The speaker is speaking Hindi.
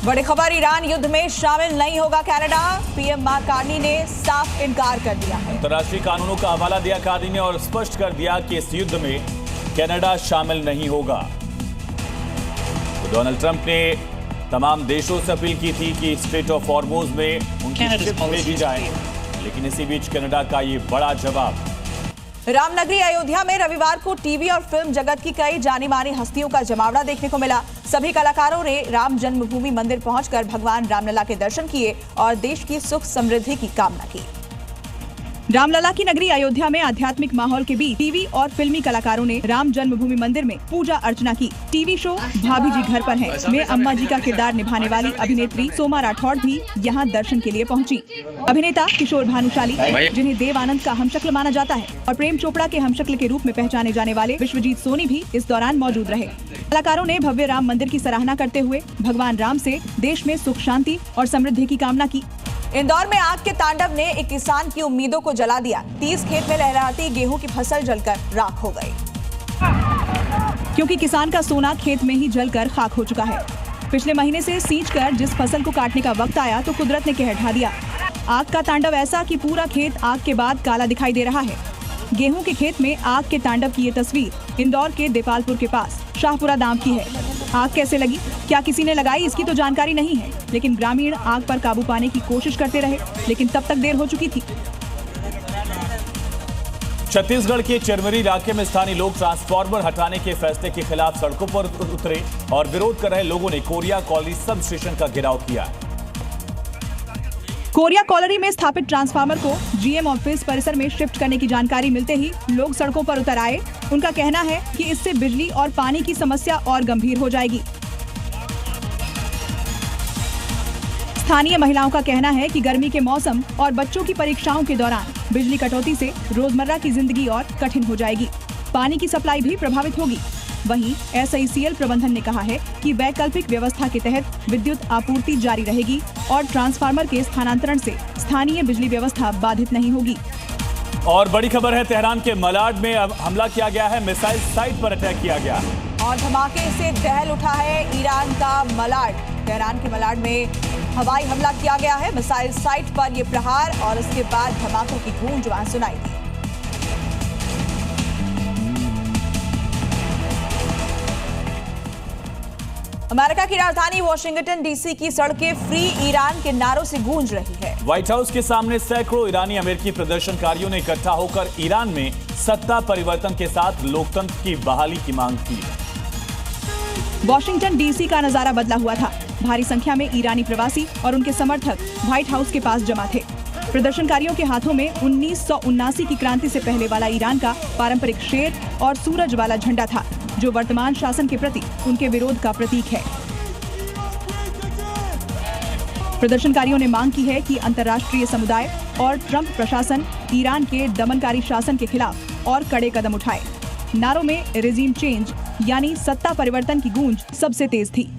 बड़ी खबर, ईरान युद्ध में शामिल नहीं होगा कनाडा। पीएम मार्क कार्नी ने साफ इनकार कर दिया है। अंतर्राष्ट्रीय कानूनों का हवाला दिया कार्नी ने और स्पष्ट कर दिया कि इस युद्ध में कनाडा शामिल नहीं होगा। तो डोनाल्ड ट्रंप ने तमाम देशों से अपील की थी कि स्ट्रेट ऑफ हॉर्मुज़ में उनकी शिप भेजी जाए, लेकिन इसी बीच कनाडा का ये बड़ा जवाब। रामनगरी अयोध्या में रविवार को टीवी और फिल्म जगत की कई जानी मानी हस्तियों का जमावड़ा देखने को मिला। सभी कलाकारों ने राम जन्मभूमि मंदिर पहुंचकर भगवान रामलला के दर्शन किए और देश की सुख समृद्धि की कामना की। रामलला की नगरी अयोध्या में आध्यात्मिक माहौल के बीच टीवी और फिल्मी कलाकारों ने राम जन्मभूमि मंदिर में पूजा अर्चना की। टीवी शो भाभी जी घर पर हैं में अम्मा जी का किरदार निभाने वाली अभिनेत्री सोमा राठौड़ भी यहां दर्शन के लिए पहुंची। अभिनेता किशोर भानुशाली, जिन्हें देव आनंद का हमशक्ल माना जाता है, और प्रेम चोपड़ा के हमशक्ल के रूप में पहचाने जाने वाले विश्वजीत सोनी भी इस दौरान मौजूद रहे। कलाकारों ने भव्य राम मंदिर की सराहना करते हुए भगवान राम से देश में सुख शांति और समृद्धि की कामना की। इंदौर में आग के तांडव ने एक किसान की उम्मीदों को जला दिया। 30 खेत में लहराती गेहूं की फसल जलकर राख हो गई, क्योंकि किसान का सोना खेत में ही जलकर खाक हो चुका है। पिछले महीने से सींचकर जिस फसल को काटने का वक्त आया तो कुदरत ने कहर ढा दिया। आग का तांडव ऐसा कि पूरा खेत आग के बाद काला दिखाई दे रहा है। गेहूं के खेत में आग के तांडव की ये तस्वीर इंदौर के देपालपुर के पास शाहपुरा दाम की है। आग कैसे लगी, क्या किसी ने लगाई, इसकी तो जानकारी नहीं है, लेकिन ग्रामीण आग पर काबू पाने की कोशिश करते रहे, लेकिन तब तक देर हो चुकी थी। छत्तीसगढ़ के चिरमिरी इलाके में स्थानीय लोग ट्रांसफार्मर हटाने के फैसले के खिलाफ सड़कों पर उतरे और विरोध कर रहे लोगों ने कोरिया कॉलोनी सब स्टेशन का घेराव किया। कोरिया कॉलोनी में स्थापित ट्रांसफार्मर को जीएम ऑफिस परिसर में शिफ्ट करने की जानकारी मिलते ही लोग सड़कों पर उतर आए। उनका कहना है कि इससे बिजली और पानी की समस्या और गंभीर हो जाएगी। स्थानीय महिलाओं का कहना है कि गर्मी के मौसम और बच्चों की परीक्षाओं के दौरान बिजली कटौती से रोजमर्रा की जिंदगी और कठिन हो जाएगी। पानी की सप्लाई भी प्रभावित होगी। वहीं एसआईसीएल प्रबंधन ने कहा है कि वैकल्पिक व्यवस्था के तहत विद्युत आपूर्ति जारी रहेगी और ट्रांसफार्मर के स्थानांतरण से स्थानीय बिजली व्यवस्था बाधित नहीं होगी। और बड़ी खबर है, तेहरान के मलाड में अब हमला किया गया है। मिसाइल साइट पर अटैक किया गया और धमाके से दहल उठा है ईरान का मलाड। तेहरान के मलाड में हवाई हमला किया गया है। मिसाइल साइट पर ये प्रहार और उसके बाद धमाकों की गूंज वहां सुनाई दी। अमेरिका की राजधानी वॉशिंगटन डीसी की सड़कें फ्री ईरान के नारों से गूंज रही है। व्हाइट हाउस के सामने सैकड़ों ईरानी अमेरिकी प्रदर्शनकारियों ने इकट्ठा होकर ईरान में सत्ता परिवर्तन के साथ लोकतंत्र की बहाली की मांग की। वॉशिंगटन डीसी का नजारा बदला हुआ था। भारी संख्या में ईरानी प्रवासी और उनके समर्थक व्हाइट हाउस के पास जमा थे। प्रदर्शनकारियों के हाथों में 1979 की क्रांति से पहले वाला ईरान का पारंपरिक शेर और सूरज वाला झंडा था, जो वर्तमान शासन के प्रति उनके विरोध का प्रतीक है। प्रदर्शनकारियों ने मांग की है कि अंतर्राष्ट्रीय समुदाय और ट्रंप प्रशासन ईरान के दमनकारी शासन के खिलाफ और कड़े कदम उठाए। नारों में रेजिम चेंज यानी सत्ता परिवर्तन की गूंज सबसे तेज थी।